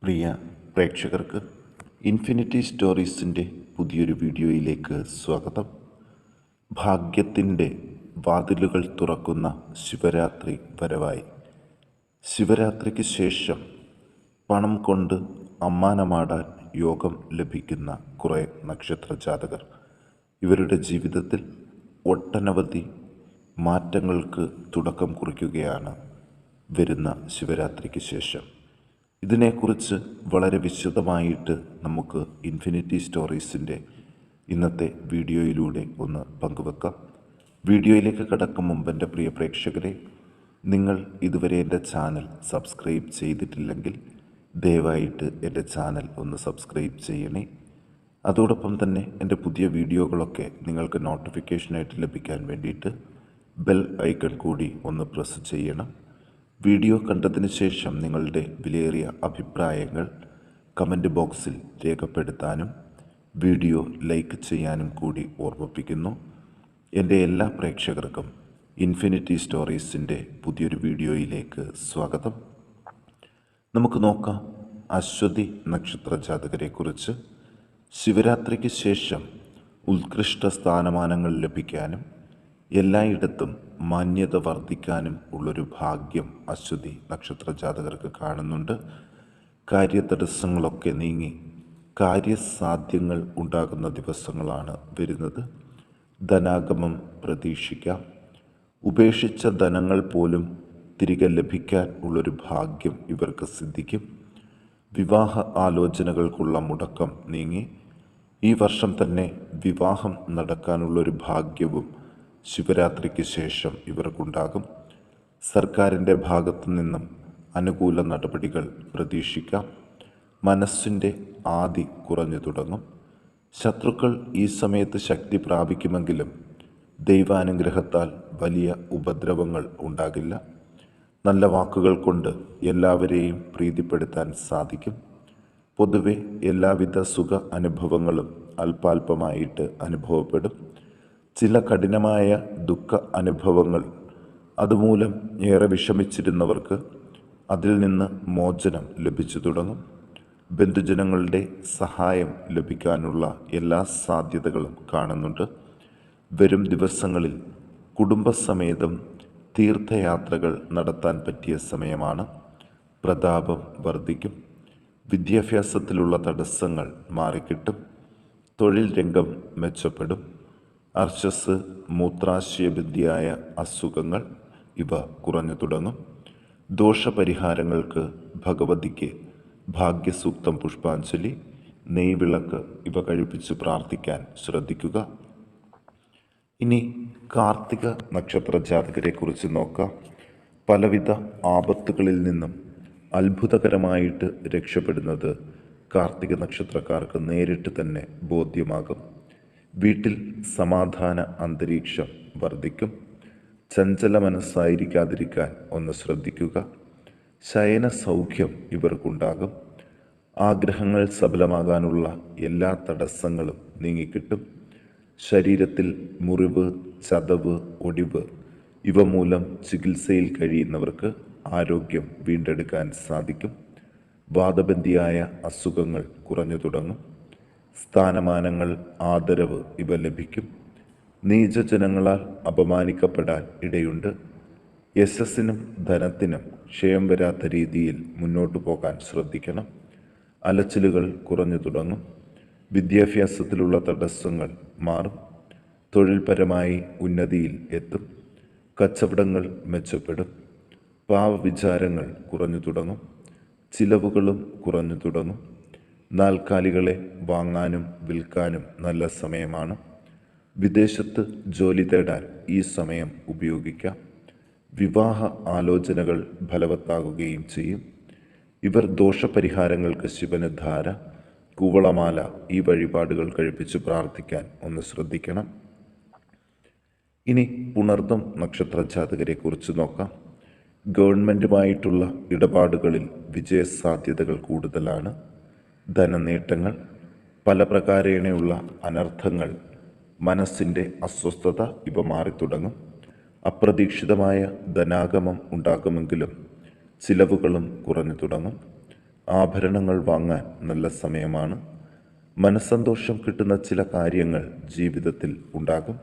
പ്രിയ പ്രേക്ഷകർക്ക് ഇൻഫിനിറ്റി സ്റ്റോറീസിൻ്റെ പുതിയൊരു വീഡിയോയിലേക്ക് സ്വാഗതം. ഭാഗ്യത്തിൻ്റെ വാതിലുകൾ തുറക്കുന്ന ശിവരാത്രി വരവായി. ശിവരാത്രിക്ക് ശേഷം പണം കൊണ്ട് അമ്മാനമാടാൻ യോഗം ലഭിക്കുന്ന കുറേ നക്ഷത്ര ജാതകർ ഇവരുടെ ജീവിതത്തിൽ ഒട്ടനവധി മാറ്റങ്ങൾക്ക് തുടക്കം കുറിക്കുകയാണ് വരുന്ന ശിവരാത്രിക്ക് ശേഷം. ഇതിനെക്കുറിച്ച് വളരെ വിശദമായിട്ട് നമുക്ക് ഇൻഫിനിറ്റി സ്റ്റോറീസിൻ്റെ ഇന്നത്തെ വീഡിയോയിലൂടെ ഒന്ന് പങ്കുവെക്കാം. വീഡിയോയിലേക്ക് കടക്കും മുമ്പ് എൻ്റെ പ്രിയ പ്രേക്ഷകരെ, നിങ്ങൾ ഇതുവരെ എൻ്റെ ചാനൽ സബ്സ്ക്രൈബ് ചെയ്തിട്ടില്ലെങ്കിൽ ദയവായിട്ട് എൻ്റെ ചാനൽ ഒന്ന് സബ്സ്ക്രൈബ് ചെയ്യണേ. അതോടൊപ്പം തന്നെ എൻ്റെ പുതിയ വീഡിയോകളൊക്കെ നിങ്ങൾക്ക് നോട്ടിഫിക്കേഷനായിട്ട് ലഭിക്കാൻ വേണ്ടിയിട്ട് ബെൽ ഐക്കൺ കൂടി ഒന്ന് പ്രസ് ചെയ്യണം. വീഡിയോ കണ്ടതിന് ശേഷം നിങ്ങളുടെ വിലയേറിയ അഭിപ്രായങ്ങൾ കമൻറ്റ് ബോക്സിൽ രേഖപ്പെടുത്താനും വീഡിയോ ലൈക്ക് ചെയ്യാനും കൂടി ഓർമ്മിപ്പിക്കുന്നു. എൻ്റെ എല്ലാ പ്രേക്ഷകർക്കും ഇൻഫിനിറ്റി സ്റ്റോറീസിൻ്റെ പുതിയൊരു വീഡിയോയിലേക്ക് സ്വാഗതം. നമുക്ക് നോക്കാം അശ്വതി നക്ഷത്ര ജാതകരെക്കുറിച്ച്. ശിവരാത്രിക്ക് ശേഷം ഉത്കൃഷ്ട സ്ഥാനമാനങ്ങൾ ലഭിക്കാനും എല്ലായിടത്തും മാന്യത വർദ്ധിക്കാനും ഉള്ളൊരു ഭാഗ്യം അശ്വതി നക്ഷത്ര ജാതകർക്ക് കാണുന്നുണ്ട്. കാര്യതടസ്സങ്ങളൊക്കെ നീങ്ങി കാര്യസാധ്യങ്ങൾ ഉണ്ടാകുന്ന ദിവസങ്ങളാണ് വരുന്നത്. ധനാഗമം പ്രതീക്ഷിക്കാം. ഉപേക്ഷിച്ച ധനങ്ങൾ പോലും തിരികെ ലഭിക്കാൻ ഉള്ളൊരു ഭാഗ്യം ഇവർക്ക് സിദ്ധിക്കും. വിവാഹ ആലോചനകൾക്കുള്ള മുടക്കം നീങ്ങി ഈ വർഷം തന്നെ വിവാഹം നടക്കാനുള്ളൊരു ഭാഗ്യവും ശിവരാത്രിക്ക് ശേഷം ഇവർക്കുണ്ടാകും. സർക്കാരിൻ്റെ ഭാഗത്തു നിന്നും അനുകൂല നടപടികൾ പ്രതീക്ഷിക്കാം. മനസ്സിൻ്റെ ആദി കുറഞ്ഞു തുടങ്ങും. ശത്രുക്കൾ ഈ സമയത്ത് ശക്തി പ്രാപിക്കുമെങ്കിലും ദൈവാനുഗ്രഹത്താൽ വലിയ ഉപദ്രവങ്ങൾ ഉണ്ടാകില്ല. നല്ല വാക്കുകൾ കൊണ്ട് എല്ലാവരെയും പ്രീതിപ്പെടുത്താൻ സാധിക്കും. പൊതുവെ എല്ലാവിധ സുഖ അനുഭവങ്ങളും അല്പാൽപമായിട്ട് അനുഭവപ്പെടും. ചില കഠിനമായ ദുഃഖ അനുഭവങ്ങൾ അതുമൂലം ഏറെ വിഷമിച്ചിരുന്നവർക്ക് അതിൽ നിന്ന് മോചനം ലഭിച്ചു തുടങ്ങും. ബന്ധുജനങ്ങളുടെ സഹായം ലഭിക്കാനുള്ള എല്ലാ സാധ്യതകളും കാണുന്നുണ്ട്. വരും ദിവസങ്ങളിൽ കുടുംബസമേതം തീർത്ഥയാത്രകൾ നടത്താൻ പറ്റിയ സമയമാണ്. പ്രതാപം വർദ്ധിക്കും. വിദ്യാഭ്യാസത്തിലുള്ള തടസ്സങ്ങൾ മാറിക്കിട്ടും. തൊഴിൽ രംഗം മെച്ചപ്പെടും. അർശസ് മൂത്രാശയബന്ധിയായ അസുഖങ്ങൾ ഇവ കുറഞ്ഞു തുടങ്ങും. ദോഷപരിഹാരങ്ങൾക്ക് ഭഗവതിക്ക് ഭാഗ്യസൂക്തം, പുഷ്പാഞ്ജലി, നെയ്വിളക്ക് ഇവ കഴിപ്പിച്ച് പ്രാർത്ഥിക്കാൻ ശ്രദ്ധിക്കുക. ഇനി കാർത്തിക നക്ഷത്ര ജാതകരെക്കുറിച്ച് നോക്കാം. പലവിധ ആപത്തുകളിൽ നിന്നും അത്ഭുതകരമായിട്ട് രക്ഷപ്പെടുന്നത് കാർത്തിക നക്ഷത്രക്കാർക്ക് നേരിട്ട് തന്നെ ബോധ്യമാകും. വീട്ടിൽ സമാധാന അന്തരീക്ഷം വർദ്ധിക്കും. ചഞ്ചല മനസ്സായിരിക്കാതിരിക്കാൻ ഒന്ന് ശ്രദ്ധിക്കുക. ശയന സൗഖ്യം ഇവർക്കുണ്ടാകും. ആഗ്രഹങ്ങൾ സഫലമാകാനുള്ള എല്ലാ തടസ്സങ്ങളും നീങ്ങിക്കിട്ടും. ശരീരത്തിൽ മുറിവ്, ചതവ്, ഒടിവ് ഇവ മൂലം ചികിത്സയിൽ കഴിയുന്നവർക്ക് ആരോഗ്യം വീണ്ടെടുക്കാൻ സാധിക്കും. വാദബന്ധിയായ അസുഖങ്ങൾ കുറഞ്ഞു തുടങ്ങും. സ്ഥാനമാനങ്ങൾ, ആദരവ് ഇവ ലഭിക്കും. നീചജനങ്ങളാൽ അപമാനിക്കപ്പെടാൻ ഇടയുണ്ട്. യശസ്സിനും ധനത്തിനും ക്ഷയം വരാത്ത രീതിയിൽ മുന്നോട്ടു പോകാൻ ശ്രദ്ധിക്കണം. അലച്ചിലുകൾ കുറഞ്ഞു തുടങ്ങും. വിദ്യാഭ്യാസത്തിലുള്ള തടസ്സങ്ങൾ മാറും. തൊഴിൽപരമായി ഉന്നതിയിൽ എത്തും. കച്ചവടങ്ങൾ മെച്ചപ്പെടും. പാവവിചാരങ്ങൾ കുറഞ്ഞു തുടങ്ങും. ചിലവുകളും കുറഞ്ഞു തുടങ്ങും. നാൽക്കാലികളെ വാങ്ങാനും വിൽക്കാനും നല്ല സമയമാണ്. വിദേശത്ത് ജോലി തേടാൻ ഈ സമയം ഉപയോഗിക്കാം. വിവാഹ ആലോചനകൾ ഫലവത്താകുകയും ചെയ്യും. ഇവർ ദോഷപരിഹാരങ്ങൾക്ക് ശിവന് ധാര, കൂവളമാല ഈ വഴിപാടുകൾ കഴിപ്പിച്ച് പ്രാർത്ഥിക്കാൻ ഒന്ന് ശ്രദ്ധിക്കണം. ഇനി പുണർദം നക്ഷത്ര ജാതകരെക്കുറിച്ച് നോക്കാം. ഗവൺമെൻറ്റുമായിട്ടുള്ള ഇടപാടുകളിൽ വിജയസാധ്യതകൾ കൂടുതലാണ്. ധനനേട്ടങ്ങൾ, പല പ്രകാരേണയുള്ള അനർത്ഥങ്ങൾ, മനസ്സിൻ്റെ അസ്വസ്ഥത ഇവ മാറിത്തുടങ്ങും. അപ്രതീക്ഷിതമായ ധനാഗമം ഉണ്ടാകുമെങ്കിലും ചിലവുകളും കുറഞ്ഞു തുടങ്ങും. ആഭരണങ്ങൾ വാങ്ങാൻ നല്ല സമയമാണ്. മനസ്സന്തോഷം കിട്ടുന്ന ചില കാര്യങ്ങൾ ജീവിതത്തിൽ ഉണ്ടാകും.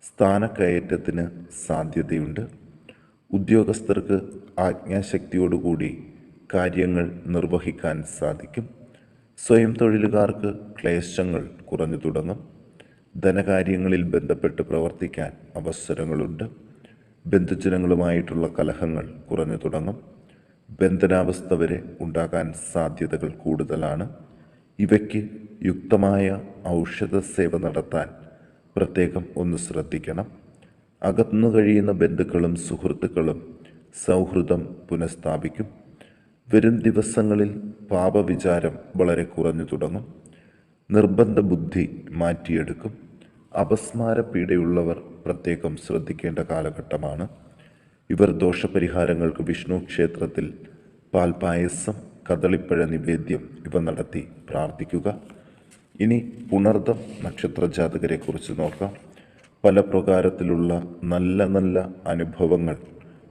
സ്ഥാനക്കയറ്റത്തിന് സാധ്യതയുണ്ട്. ഉദ്യോഗസ്ഥർക്ക് ആജ്ഞാശക്തിയോടുകൂടി കാര്യങ്ങൾ നിർവഹിക്കാൻ സാധിക്കും. സ്വയം തൊഴിലുകാർക്ക് ക്ലേശങ്ങൾ കുറഞ്ഞു തുടങ്ങും. ധനകാര്യങ്ങളിൽ ബന്ധപ്പെട്ട് പ്രവർത്തിക്കാൻ അവസരങ്ങളുണ്ട്. ബന്ധുജനങ്ങളുമായിട്ടുള്ള കലഹങ്ങൾ കുറഞ്ഞു തുടങ്ങും. ബന്ധനാവസ്ഥ വരെ ഉണ്ടാകാൻ സാധ്യതകൾ കൂടുതലാണ്. ഇവയ്ക്ക് യുക്തമായ ഔഷധ സേവ നടത്താൻ പ്രത്യേകം ഒന്ന് ശ്രദ്ധിക്കണം. അകന്നു കഴിയുന്ന ബന്ധുക്കളും സുഹൃത്തുക്കളും സൗഹൃദം പുനഃസ്ഥാപിക്കും. വരും ദിവസങ്ങളിൽ പാപവിചാരം വളരെ കുറഞ്ഞു തുടങ്ങും. നിർബന്ധ ബുദ്ധി മാറ്റിയെടുക്കും. അപസ്മാര പീഡയുള്ളവർ പ്രത്യേകം ശ്രദ്ധിക്കേണ്ട കാലഘട്ടമാണ്. ഇവർ ദോഷപരിഹാരങ്ങൾക്ക് വിഷ്ണു ക്ഷേത്രത്തിൽ പാൽപായസം, കദളിപ്പഴ നിവേദ്യം ഇവ നടത്തി പ്രാർത്ഥിക്കുക. ഇനി പുണർദം നക്ഷത്ര ജാതകരെക്കുറിച്ച് നോക്കാം. പല പ്രകാരത്തിലുള്ള നല്ല നല്ല അനുഭവങ്ങൾ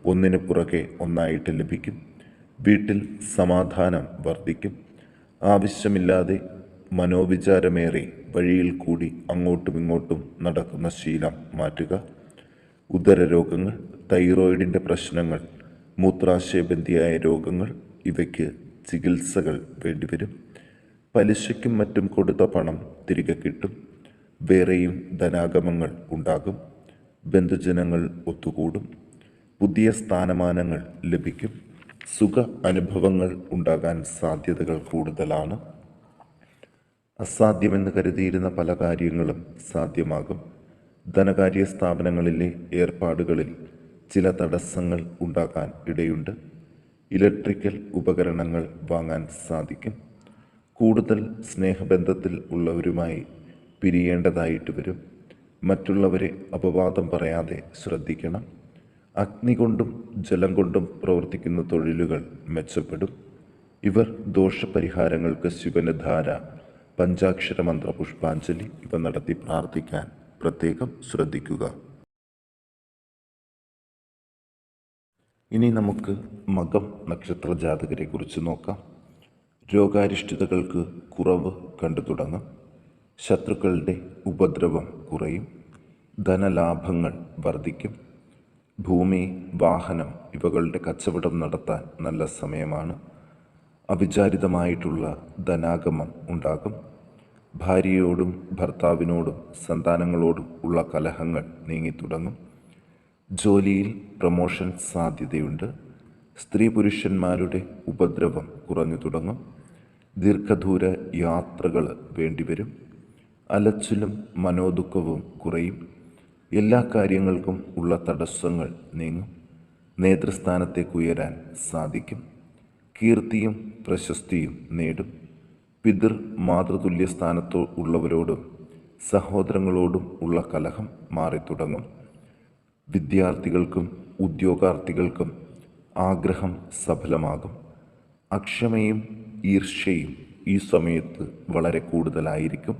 ഒന്നിനു പുറകെ ഒന്നായിട്ട് ലഭിക്കും. വീട്ടിൽ സമാധാനം വർദ്ധിക്കും. ആവശ്യമില്ലാതെ മനോവിചാരമേറി വഴിയിൽ കൂടി അങ്ങോട്ടും ഇങ്ങോട്ടും നടക്കുന്ന ശീലം മാറ്റുക. ഉദരരോഗങ്ങൾ, തൈറോയിഡിൻ്റെ പ്രശ്നങ്ങൾ, മൂത്രാശയബന്ധിയായ രോഗങ്ങൾ ഇവയ്ക്ക് ചികിത്സകൾ വേണ്ടിവരും. പലിശയ്ക്കും മറ്റും കൊടുത്ത പണം തിരികെ കിട്ടും. വേറെയും ധനാഗമങ്ങൾ ഉണ്ടാകും. ബന്ധുജനങ്ങൾ ഒത്തുകൂടും. പുതിയ സ്ഥാനമാനങ്ങൾ ലഭിക്കും. സുഖ അനുഭവങ്ങൾ ഉണ്ടാകാൻ സാധ്യതകൾ കൂടുതലാണ്. അസാധ്യമെന്ന് കരുതിയിരുന്ന പല കാര്യങ്ങളും സാധ്യമാകും. ധനകാര്യ സ്ഥാപനങ്ങളിലെ ഏർപ്പാടുകളിൽ ചില തടസ്സങ്ങൾ ഉണ്ടാകാൻ ഇടയുണ്ട്. ഇലക്ട്രിക്കൽ ഉപകരണങ്ങൾ വാങ്ങാൻ സാധിക്കും. കൂടുതൽ സ്നേഹബന്ധത്തിൽ ഉള്ളവരുമായി പിരിയേണ്ടതായിട്ട് വരും. മറ്റുള്ളവരെ അപവാദം പറയാതെ ശ്രദ്ധിക്കണം. അഗ്നി കൊണ്ടും ജലം കൊണ്ടും പ്രവർത്തിക്കുന്ന തൊഴിലുകൾ മെച്ചപ്പെടും. ഇവർ ദോഷപരിഹാരങ്ങൾക്ക് ശിവനധാര, പഞ്ചാക്ഷര മന്ത്ര പുഷ്പാഞ്ജലി ഇവ നടത്തി പ്രാർത്ഥിക്കാൻ പ്രത്യേകം ശ്രദ്ധിക്കുക. ഇനി നമുക്ക് മകം നക്ഷത്ര ജാതകരെ കുറിച്ച് നോക്കാം. രോഗാരിഷ്ഠിതകൾക്ക് കുറവ് കണ്ടു തുടങ്ങും. ശത്രുക്കളുടെ ഉപദ്രവം കുറയും. ധനലാഭങ്ങൾ വർദ്ധിക്കും. ഭൂമി, വാഹനം ഇവകളുടെ കച്ചവടം നടത്താൻ നല്ല സമയമാണ്. അവിചാരിതമായിട്ടുള്ള ധനാഗമം ഉണ്ടാകും. ഭാര്യയോടും ഭർത്താവിനോടും സന്താനങ്ങളോടും ഉള്ള കലഹങ്ങൾ നീങ്ങിത്തുടങ്ങും. ജോലിയിൽ പ്രമോഷൻ സാധ്യതയുണ്ട്. സ്ത്രീ പുരുഷന്മാരുടെ ഉപദ്രവം കുറഞ്ഞു തുടങ്ങും. ദീർഘദൂര യാത്രകൾ വേണ്ടിവരും. അലച്ചിലും മനോദുഃഖവും കുറയും. എല്ലാ കാര്യങ്ങൾക്കും ഉള്ള തടസ്സങ്ങൾ നീങ്ങും. നേതൃസ്ഥാനത്തേക്ക് ഉയരാൻ സാധിക്കും. കീർത്തിയും പ്രശസ്തിയും നേടും. പിതൃ മാതൃതുല്യ സ്ഥാനത്തോ ഉള്ളവരോടും സഹോദരങ്ങളോടും ഉള്ള കലഹം മാറിത്തുടങ്ങും. വിദ്യാർത്ഥികൾക്കും ഉദ്യോഗാർത്ഥികൾക്കും ആഗ്രഹം സഫലമാകും. അക്ഷമയും ഈർഷ്യയും ഈ സമയത്ത് വളരെ കൂടുതലായിരിക്കും.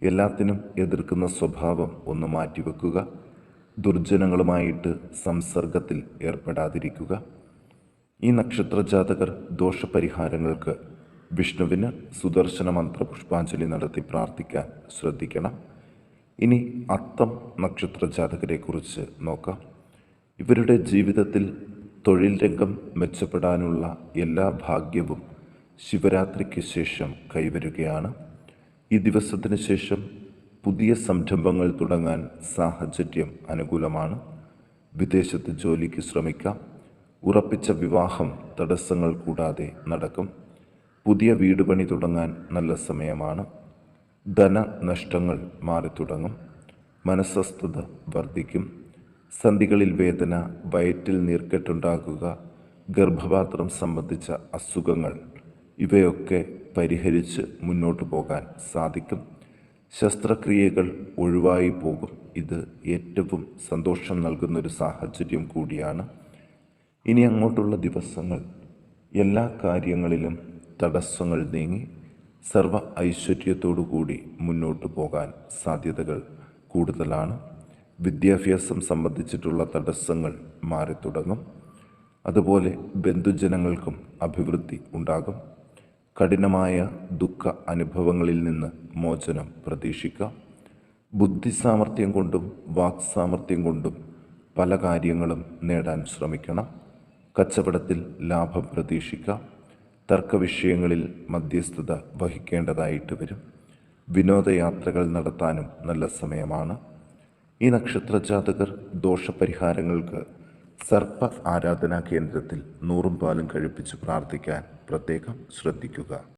എല്ലാത്തിനും എതിർക്കുന്ന സ്വഭാവം ഒന്ന് മാറ്റിവെക്കുക. ദുർജനങ്ങളുമായിട്ട് സംസർഗത്തിൽ ഏർപ്പെടാതിരിക്കുക. ഈ നക്ഷത്രജാതകർ ദോഷപരിഹാരങ്ങൾക്ക് വിഷ്ണുവിന് സുദർശന മന്ത്ര പുഷ്പാഞ്ജലി നടത്തി പ്രാർത്ഥിക്കാൻ ശ്രദ്ധിക്കണം. ഇനി അത്തം നക്ഷത്രജാതകരെക്കുറിച്ച് നോക്കാം. ഇവരുടെ ജീവിതത്തിൽ തൊഴിൽ രംഗം മെച്ചപ്പെടാനുള്ള എല്ലാ ഭാഗ്യവും ശിവരാത്രിക്ക് ശേഷം കൈവരുകയാണ്. ഈ ദിവസത്തിന് ശേഷം പുതിയ സംരംഭങ്ങൾ തുടങ്ങാൻ സാഹചര്യം അനുകൂലമാണ്. വിദേശത്ത് ജോലിക്ക് ശ്രമിക്കാം. ഉറപ്പിച്ച വിവാഹം തടസ്സങ്ങൾ കൂടാതെ നടക്കും. പുതിയ വീട് പണി തുടങ്ങാൻ നല്ല സമയമാണ്. ധനനഷ്ടങ്ങൾ മാറിത്തുടങ്ങും. മനസ്വസ്ഥത വർദ്ധിക്കും. സന്ധികളിൽ വേദന, വയറ്റിൽ നീർക്കെട്ടുണ്ടാകുക, ഗർഭപാത്രം സംബന്ധിച്ച അസുഖങ്ങൾ ഇവയൊക്കെ പരിഹരിച്ച് മുന്നോട്ട് പോകാൻ സാധിക്കും. ശസ്ത്രക്രിയകൾ ഒഴിവായി പോകും. ഇത് ഏറ്റവും സന്തോഷം നൽകുന്നൊരു സാഹചര്യം കൂടിയാണ്. ഇനി അങ്ങോട്ടുള്ള ദിവസങ്ങൾ എല്ലാ കാര്യങ്ങളിലും തടസ്സങ്ങൾ നീങ്ങി സർവ ഐശ്വര്യത്തോടുകൂടി മുന്നോട്ട് പോകാൻ സാധ്യതകൾ കൂടുതലാണ്. വിദ്യാഭ്യാസം സംബന്ധിച്ചിട്ടുള്ള തടസ്സങ്ങൾ മാറിത്തുടങ്ങും. അതുപോലെ ബന്ധുജനങ്ങൾക്കും അഭിവൃദ്ധി ഉണ്ടാകും. കഠിനമായ ദുഃഖ അനുഭവങ്ങളിൽ നിന്ന് മോചനം പ്രതീക്ഷിക്കാം. ബുദ്ധിസാമർഥ്യം കൊണ്ടും വാക്സാമർഥ്യം കൊണ്ടും പല കാര്യങ്ങളും നേടാൻ ശ്രമിക്കണം. കച്ചവടത്തിൽ ലാഭം പ്രതീക്ഷിക്കാം. തർക്കവിഷയങ്ങളിൽ മധ്യസ്ഥത വഹിക്കേണ്ടതായിട്ട് വരും. വിനോദയാത്രകൾ നടത്താനും നല്ല സമയമാണ്. ഈ നക്ഷത്രജാതകർ ദോഷപരിഹാരങ്ങൾക്ക് സർപ്പ ആരാധനാ കേന്ദ്രത്തിൽ 100 പാലും കഴിപ്പിച്ച് പ്രാർത്ഥിക്കാൻ പ്രത്യേകം ശ്രദ്ധിക്കുക.